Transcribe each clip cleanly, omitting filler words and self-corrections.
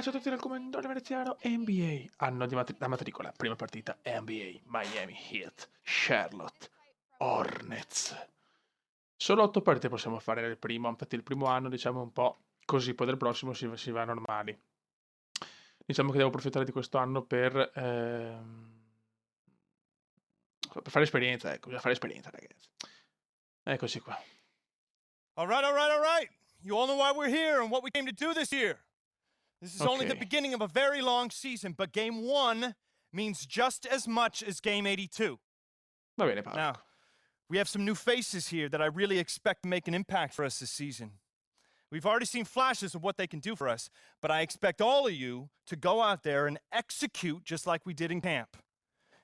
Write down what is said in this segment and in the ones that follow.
ciao a tutti dal comandante veneziano NBA. Anno di la matricola, prima partita NBA, Miami Heat, Charlotte, Hornets. Solo 8 partite possiamo fare nel primo, infatti il primo anno diciamo un po' così, poi del prossimo si va normali. Diciamo che devo approfittare di questo anno per fare esperienza, ecco, bisogna fare esperienza, ragazzi. Eccoci qua. All right. You all know why we're here and what we came to do this year. This is only the beginning of a very long season, but Game 1 means just as much as Game 82. Va bene, Paolo. Now, we have some new faces here that I really expect to make an impact for us this season. We've already seen flashes of what they can do for us, but I expect all of you to go out there and execute just like we did in camp.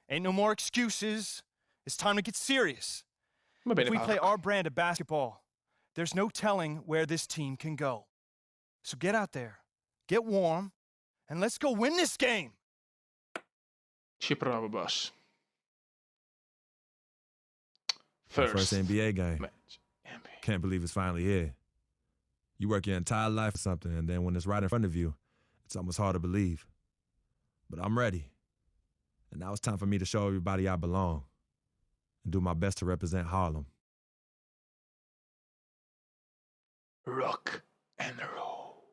Ain't no more excuses. It's time to get serious. Va bene, If we Paolo. play our brand of basketball, there's no telling where this team can go. So get out there, get warm, and let's go win this game. Ci provo, boss. First NBA game. match. NBA. Can't believe it's finally here. You work your entire life for something, and then when it's right in front of you, it's almost hard to believe. But I'm ready. And now it's time for me to show everybody I belong and do my best to represent Harlem. Rock and roll.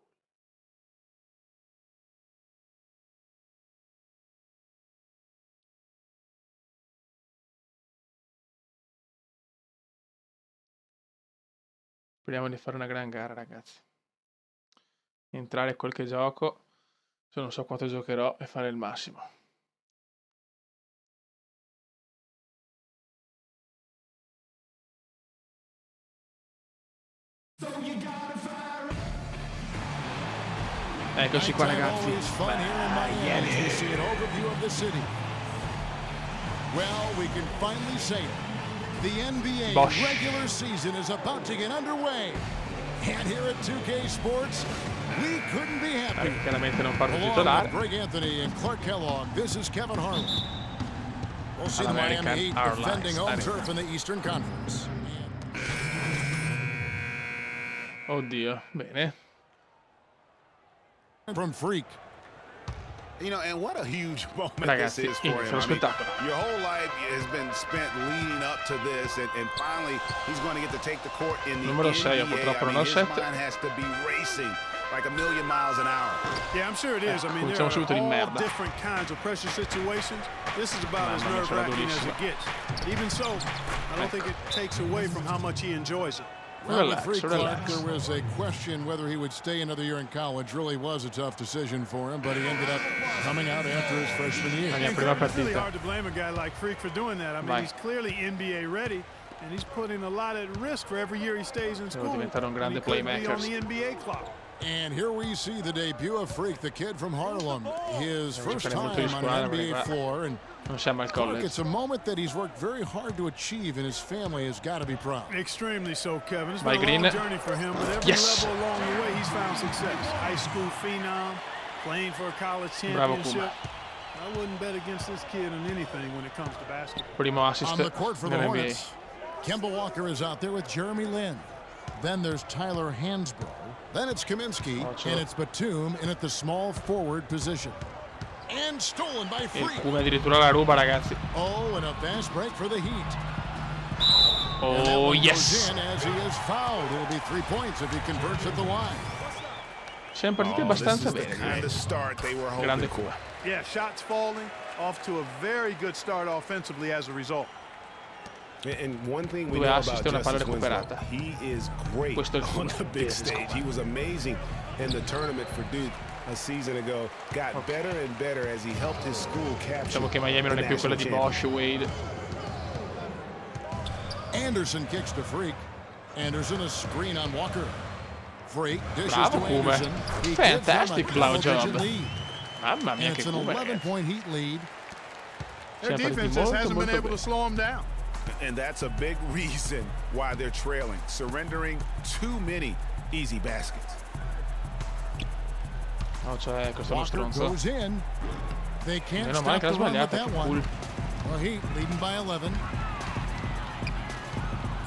Speriamo di fare una gran gara, ragazzi. Entrare in qualche gioco, se non so quanto giocherò, e fare il massimo. Eccoci qua, ragazzi. Miami. Well, we can finally say it. The NBA Bosh. regular season is about to get underway. And here at 2K Sports, we couldn't be happy. Chiaramente non parlo Along titolare. with Greg Anthony and Clark Kellogg, this is Kevin Harlan. We'll see the All-American Miami Heat Airlines defending home Arena. turf in the Eastern Conference. Oddio, bene. From Freak. You know, and what a huge moment Ragazzi, this is for inizia him. lo I mean, spettacolo. your whole life has been spent leading up to this, and finally he's going to get to take the court in the Numero 6, NBA. purtroppo I non mean, ho his 7. mind has to be racing like a million miles an hour. Yeah, I'm sure it is. I mean, there cominciamo subito di are all merda. different kinds of pressure situations. This is about as Mamma mia, sarà nerve-wracking as durissimo. it gets. Even so, I don't think it takes away from how much he enjoys it. Well, with Relax, Freak Clark, relax. there was a question whether he would stay another year in college. Really was a tough decision for him, but he ended up coming out after his freshman year. La mia prima It's really partita. hard to blame a guy like Freak for doing that. I mean, Vai. he's clearly NBA ready, and he's putting a lot at risk for every year he stays in school. diventare un grande And he could be playmaker. on the NBA clock. And here we see the debut of Freak, the kid from Harlem. His first giocare molto time di on squadra, an NBA perché qua floor. And Non siamo al Clark, college. it's a moment that he's worked very hard to achieve, and his family has got to be proud. Extremely so, Kevin. It's Vai, been a long Green. journey for him, but every Yes. level along the way, he's found success. High school phenom, playing for a college Bravo, championship. Kuma. I wouldn't bet against this kid on anything when it comes to basketball. Primo assist On the court for the dell'NBA. Hornets, Kemba Walker is out there with Jeremy Lin. Then there's Tyler Hansbrough. Then it's Kaminsky, and it's Batum in at the small forward position. And stolen by E Freak. Kuma addirittura la ruba, ragazzi. Oh, and a fast break for the Heat. And that Oh, one yes. goes in as he is fouled. It'll be 3 points if he converts at the line. Siamo partiti Oh, this abbastanza is the bene. kind of start they were hoping Grande for. Kuma. Yeah, shots falling, off to a very good start offensively as a result. And one thing we Due know assist about e una palla Justice Winslow, recuperata. he is great Questo è il on Kuma. the big Yes, stage. He was amazing in the tournament for Duke a season ago. Got better and better as he helped his school capture Diciamo che Miami non the è più quella national di championship. Bosch, Wade. Anderson kicks to Freak. Anderson a screen on Walker. Freak dishes Bravo, to Kuma. Anderson. He Fantastic gives them a blow job. double-digit lead. Mamma mia, And che it's an Kuma. 11-point Heat lead. Their Siamo partiti defense just molto, hasn't been molto able to bene. slow him down. And that's a big reason why they're trailing, surrendering too many easy baskets. No, cioè, questo è uno Walker stronzo. goes in. They can't Meno male stop che l'ha the run with sbagliata, that che one. cool. Well, Heat leading by 11.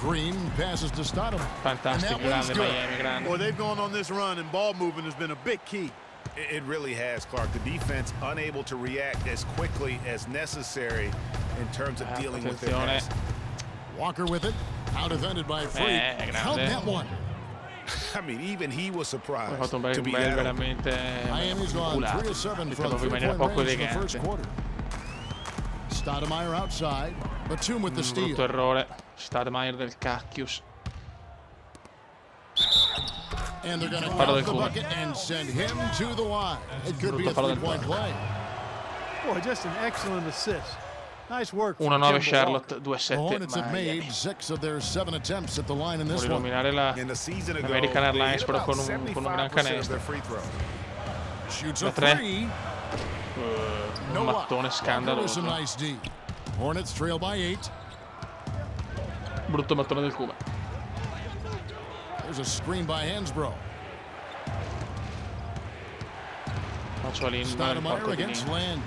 Green passes to Stodham. Fantastico, And that one's grande good. Miami, grande. Boy, they've gone on this run, and ball movement has been a big key. It really has, Clark. The defense unable to react as quickly as necessary in terms of dealing with their Attenzione. pass. Walker with it. Out defended by Freak. Held grande. that one. I mean, even he was Ha surprised fatto un bel, to be that open. veramente Miami's gone 3 culato. of 7 Diciamo from in maniera 3-point poco range in the first elegante. quarter. Stoudemire outside. Batum with the Brutto steal. errore. Stoudemire del cacchius. And they're going to Fallo del count the Kuma. bucket and send him to the line. It could be a Brutto fallo del 3-point play. Boy, just an excellent assist. Nice work. from 1-9 Kemba Charlotte, Walker. The 2-7 Hornets have Miami. made 6 of their 7 attempts at the line in this Vuole one. nominare la In the season ago, American they Airlines hit però about con un gran 75% of canestro. their free throws. Shoots Da a 3. three. Un No luck. mattone Walker with scandaloso. some nice D. Hornets trail by 8. Brutto mattone del Kuma. There's a screen by Hansbrough. Faccio la linea nel Stoudemire porco di against linea. Land.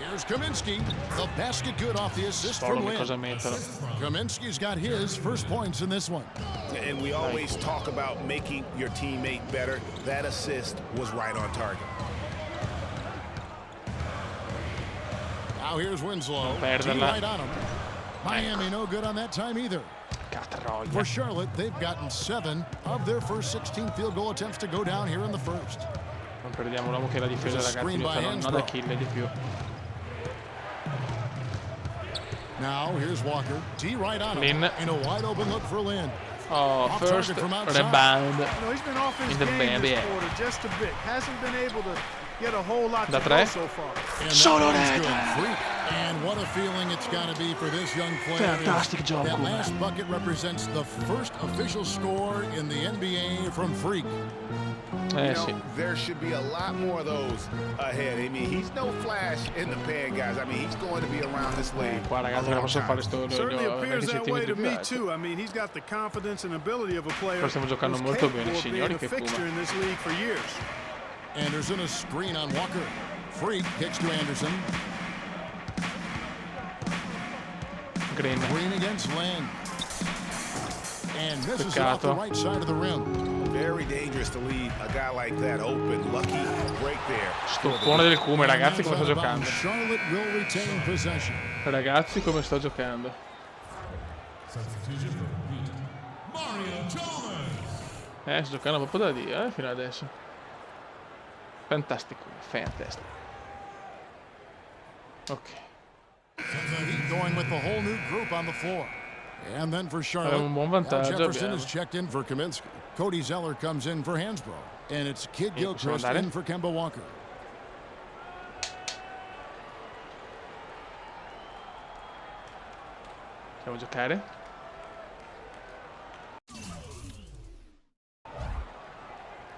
Here's Kaminsky. The basket good off the assist Solo from che cosa Land. metterlo. Kaminsky's got his first points in this one. And we always talk about making your teammate better. That assist was right on target. Now here's Winslow. perderla. Right on him. Miami no good on that time either. Catroglia. For Charlotte, they've gotten 7 of their first 16 field goal attempts to go down here in the first. Non perdiamo l'uomo che la difesa There's a ragazzi screen non by sarà una da Hansbrough. kill di più. Now here's Walker. T right on him. Lin. In a wide open look for Lin. Oh, Off first target from outside. rebound. You know, he's been off his In the game this NBA. quarter just a bit. Hasn't been able to get a whole lot Da to tre. go so far. And Solo that one's rete. good. Freak. And what a feeling it's got to be for this young player. Fantastic job, That Kuma. last bucket represents the first official score in the NBA from Freak. You Sì. know, there should be a lot more of those ahead. I mean, he's no flash in the pan, guys. I mean, he's going to be around this league. Qua a ragazzi long non posso time. fare sto Certainly appears 20 that way centimetri to più me alto. too. I mean, he's got the confidence and ability of a player Però stiamo giocando who's molto capable bene, of being signori, a che fixture Kuma. in this league for years. Anderson a screen on Walker. Freak kicks to Anderson. Green. Green against Land. And misses it off the Peccato. right side of the rim. Very dangerous to leave a guy like that open. Lucky break there. Stoppone del Kuma, ragazzi come sto Out of bounds. giocando. Charlotte will retain possession. Ragazzi come sto giocando. Sto giocando proprio da Dio, fino adesso. Fantastico, fantastic. Ok. Heat going with the whole new group on the floor. And then for Charlotte, Abbiamo un buon Al vantaggio, Jefferson abbiamo. is checked in for Kaminsky. Cody Zeller comes in for Hansbrough. And it's Kid possiamo Gilchrist andare? in for Kemba Walker. Possiamo giocare?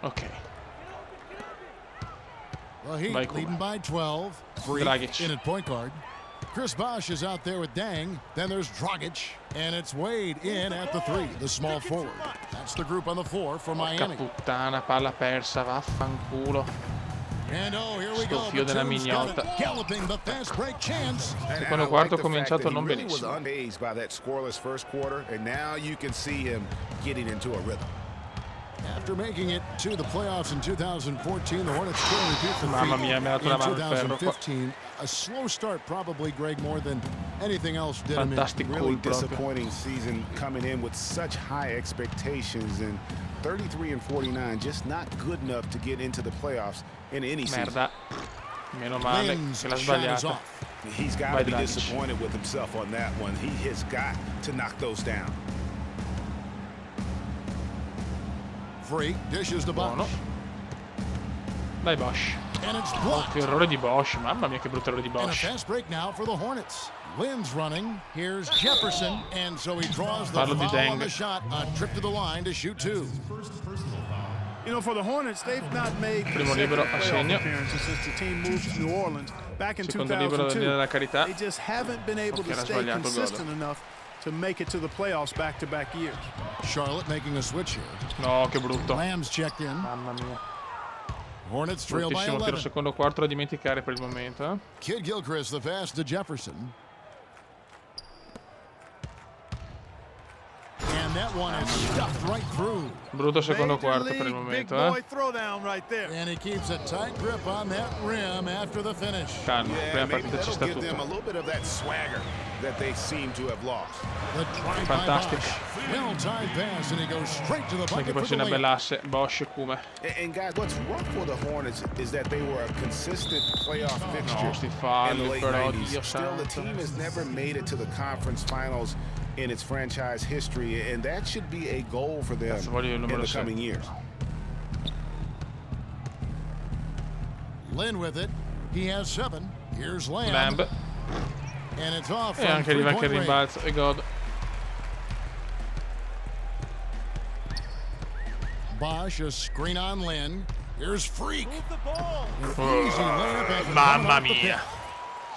Ok. The Heat Vai, Kuma. leading by 12. Freak Dragic. in at point guard. Chris Bosh is out there with Dang. Then there's Dragic. And it's Wade in at the 3, the small forward. That's the group on the floor for Porca Miami. puttana, palla persa, vaffanculo. And oh, here we Sto go. fio della Batum's got mignotta. it. Galloping the fast break chance. And Secondo I quarto the ha cominciato fact that non he really was benissimo. unfazed by that scoreless first quarter, and now you can see him getting into a rhythm. After making it to the playoffs in 2014, the Hornets still repeat the Mamma feat mia, mi ha dato in la mano il ferro qua. 2015. A slow start, probably, Greg, more than anything else did him in. Fantastic Really cool proprio. disappointing season coming in with such high expectations, and 33 and 49 just not good enough to get into the playoffs in any season. Merda. Meno male Lynn's che l'ha shot is sbagliata. off. He's got Vai, to be Dragic. disappointed with himself on that one. He has got to knock those down. Freak dishes to Buono. Bosh. Dai Bosch. And it's Oh, blocked. che errore di Bosch. Mamma mia che brutto errore di And a Bosch. fast break now for the Hornets. Lynn's running. Here's Jefferson. And so he draws the Parlo di foul on Deng. the shot. A trip to the line to shoot 2. You know, for the Hornets, they've not made Primo libero a playoff segno. appearances since the team moved to New Orleans back in Secondo libero da 2002. della carità. They just haven't been able Ok, to l'ha stay sbagliato il gol. consistent enough to make it to the playoffs back-to-back years. Charlotte making a switch here. No, che brutto. Lamb's checked in. Mamma mia. Hornets trail by Bruttissimo tiro 11. secondo quarto da dimenticare per il momento. Eh? Kid Gilchrist, the fast to Jefferson. And And that one is stuffed right through. Brutto secondo Major quarto per il league momento, big boy throwdown right there. And he keeps a tight grip on that rim after the finish. Calma, Yeah, prima maybe partita ci that'll sta give them a tutto. little bit of that swagger that they seem to have lost. The drive by Fantastic. Bosch. Well-timed pass, and he goes straight to the Perché bucket poi for c'è the una bella layup. asse, Bosch e Kume. And guys, what's rough for the Hornets is that they were a consistent playoff fixture sti in the falli, late però, 90s. Dio Still, the santo. team has never made it to the conference finals in its franchise history, and that should be a goal for them Cazzo, voglio il in numero the 6. coming years. Lynn with it. He has 7. Here's Lamb. Lamb. And it's off E from anche arriva anche il three-point range. rimbalzo. E God. Bosch, a screen on Lynn. Here's Freak. Move the ball. An easy layup after Mamma coming off the mia. pick.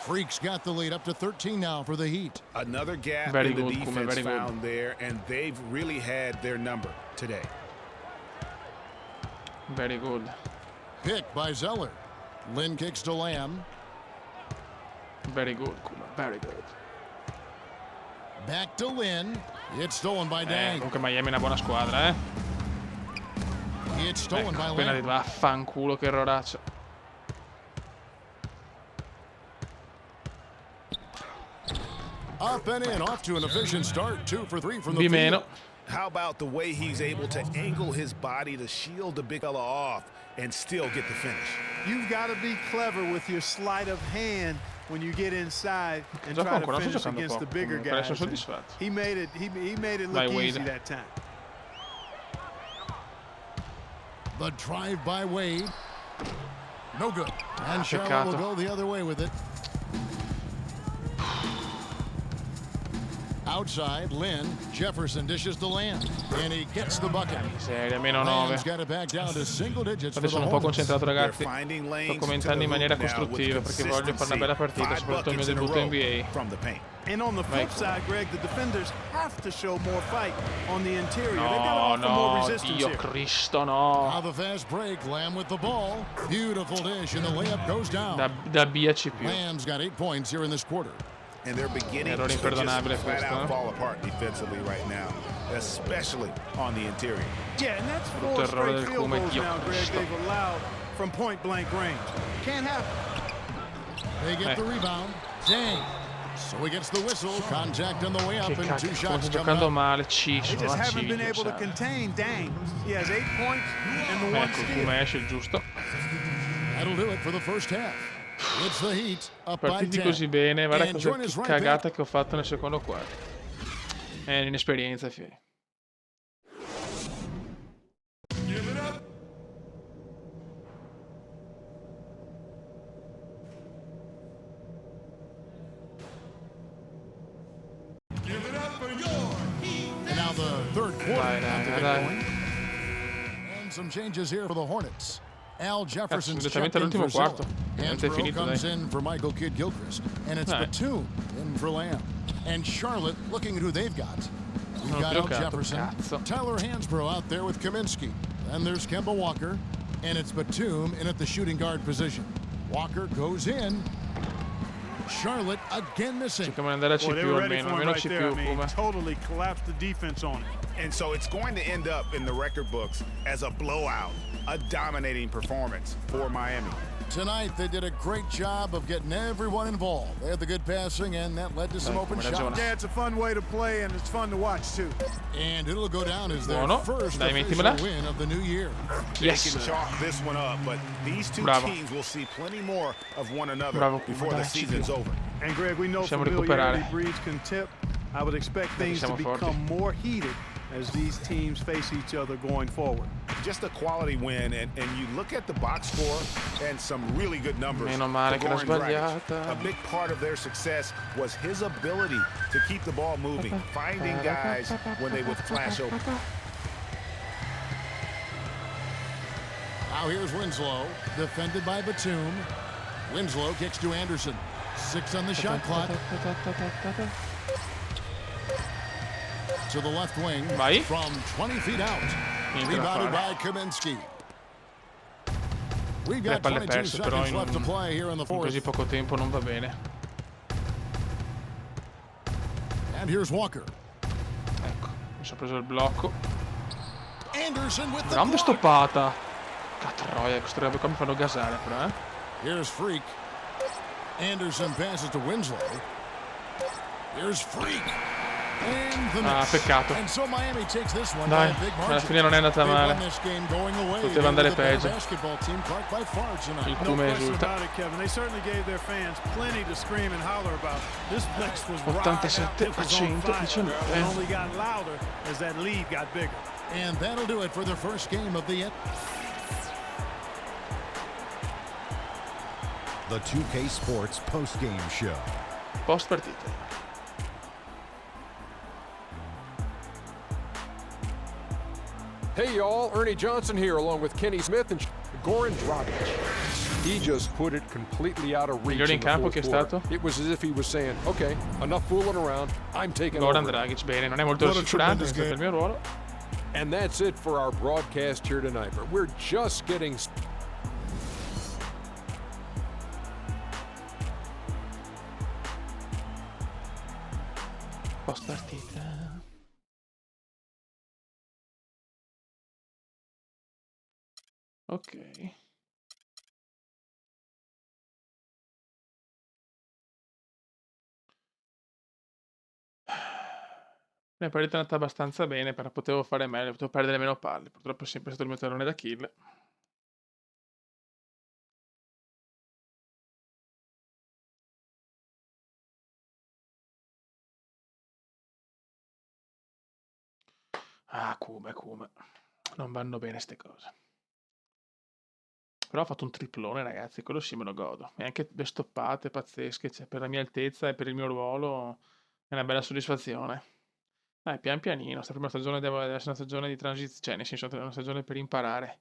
Freak's got the lead up to 13 now for the Heat. Another gap Very in the good, Kume, defense very good. found there, and they've really had their number today. Very good. Pick by Zeller. Lynn kicks to Lamb. Very good, Kume. Very good. Back to Lynn. It's stolen by Dang. Comunque Miami è una buona squadra, eh. It's stolen Ecco, by appena Lamb. detto, vaffanculo che erroraccio. Up and in, off to an efficient start. 2 for 3 from the Di field. meno. How about the way he's able to angle his body to shield the big fella off and still get the finish? You've got to be clever with your sleight of hand when you get inside and Gioco try to ancora, sto finish giocando against the poco. bigger Comunque adesso guys. sono And soddisfatto. he made it Vai, look Wade. easy that time. The drive by Wade. No good. And Charlotte will peccato. go the other way with it. Outside, Lynn. Jefferson dishes to Lamb. And he gets the bucket. Miseria, meno 9. Lamb's got it back down to single digits for the Adesso sono un po' Hornets. concentrato, They're ragazzi. finding Sto lanes to commentando in the maniera hoop now with costruttiva perché voglio fare una bella partita, consistency. soprattutto il mio 5 debutto buckets in a NBA. row from the paint. And on the flip Vai. side, Greg, the defenders have to show more fight on the interior. They've got to No, offer more no, resistance Dio here. Cristo, Now no. the fast break. Lamb with the ball. Beautiful dish, and the layup goes down. Da BAC+. Lamb's got 8 points here in this quarter. And they're beginning Errore to imperdonabile just flat questo, out eh? fall apart defensively right now, especially on the interior. Yeah, and that's Brutto 4 errore straight del field Kume, goals Dio now, Greg, Cristo. they've allowed from point-blank range. Can't happen. They get the rebound. Dang. So he gets the whistle. Contact on the way up, Che and cacchio, 2 sto shots coming giocando up. male, They Ciso, just ma haven't been able to Ciso. contain Dang. He has 8 points and the one Ecco, steal. Kume esce il giusto. That'll do it for the first half. It's the Heat up by Partiti 10. così bene, guarda And cosa join us che right cagata back. che ho fatto nel secondo quarto. È l'inesperienza, fieri. And now the third quarter. Dai, about to dai, get dai. going. And some changes here for the Hornets. Al Jefferson's direttamente checked in all'ultimo for Zeller. quarto. Niente, è Hansbrough finito, comes dai. in for Michael Kidd-Gilchrist. And it's Dai. Batum in for Lamb. And Charlotte looking at who they've got. We've Non got più Al cazzo, Jefferson. cazzo. Tyler Hansbrough out there with Kaminsky. Then there's Kemba Walker. And it's Batum in at the shooting guard position. Walker goes in. Charlotte again missing. Cerchiamo di andare a Boy, they CPU were ready almeno, for him almeno right there. I CPU, mean, Kume. totally collapsed the defense on him. And so it's going to end up in the record books as a blowout, a dominating performance for Miami. Tonight, they did a great job of getting everyone involved. They had the good passing, and that led to some Dai, open come ragione. shots. Yeah, it's a fun way to play, and it's fun to watch, too. And it'll go down as their Buono. first Dai, official mettimela. win of the new year. Yes. They can chalk this one up, but these two Bravo. teams will see plenty more of one another Bravo, Kume, before the dai, season's CPU. over. And Greg, we know Possiamo familiarity recuperare. breeds contempt. I would expect things to siamo forti. become more heated as these teams face each other going forward. Just a quality win, and you look at the box score and some really good numbers. Meno male for che l'ho Goran Dragic. sbagliata. A big part of their success was his ability to keep the ball moving, finding guys when they would flash open. Now here's Winslow, defended by Batum. Winslow kicks to Anderson. 6 on the shot clock. To the left wing Vai. from 20 feet out. Niente da Rebounded fare. by Kaminsky. We've Le got palle 22 perse, però seconds in left to play here in the fourth. così poco tempo non va bene. And here's Walker. Ecco, Mi sono preso il blocco. Anderson with the Grande block. stoppata. Catroia, queste robe qua mi fanno gasare però, Here's Freak. Anderson passes to Winslow. Here's Freak. And the Ah, miss. peccato. And so Miami takes this one by Dai, a big alla margin. fine non è andata They male. won this game going away. Poteva They were andare the better peggio. basketball team, Clark, by far tonight. Il No Cume question esulta. about it, Kevin. They certainly gave their fans plenty to scream and holler about. This place was 87 right. It was a on fire. 119. It only got louder as that lead got bigger. And that'll do it for the first game of the The 2K Sports post-game show. Post partita. Hey y'all, Ernie Johnson here along with Kenny Smith and Goran Dragic. He just put it completely out of reach Migliore in in the campo fourth che è quarter. stato? It was as if he was saying, okay, enough fooling around, I'm taking Goran over. Dragic, bene, non è molto What a rassicurante tremendous rispetto al mio ruolo. And that's it for our broadcast here tonight, but we're just getting Post partita. Ok. La partita è andata abbastanza bene, però potevo fare meglio, potevo perdere meno palle. Purtroppo è sempre stato il mio tallone d'Achille. Ah, Cume. Non vanno bene ste cose. Però ho fatto un triplone, ragazzi, quello sì me lo godo. E anche le stoppate pazzesche, cioè, per la mia altezza e per il mio ruolo è una bella soddisfazione. Dai, pian pianino, sta prima stagione deve essere una stagione di transizione, cioè nel senso una stagione per imparare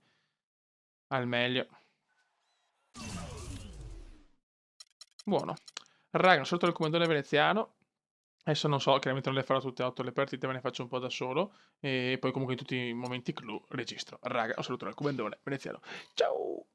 al meglio. Buono. Raga, non sotto il comandone veneziano. Adesso non so, chiaramente non le farò tutte e 8 le partite, me ne faccio un po' da solo. E poi comunque in tutti i momenti clou registro. Raga, un saluto dal comandone veneziano. Ciao!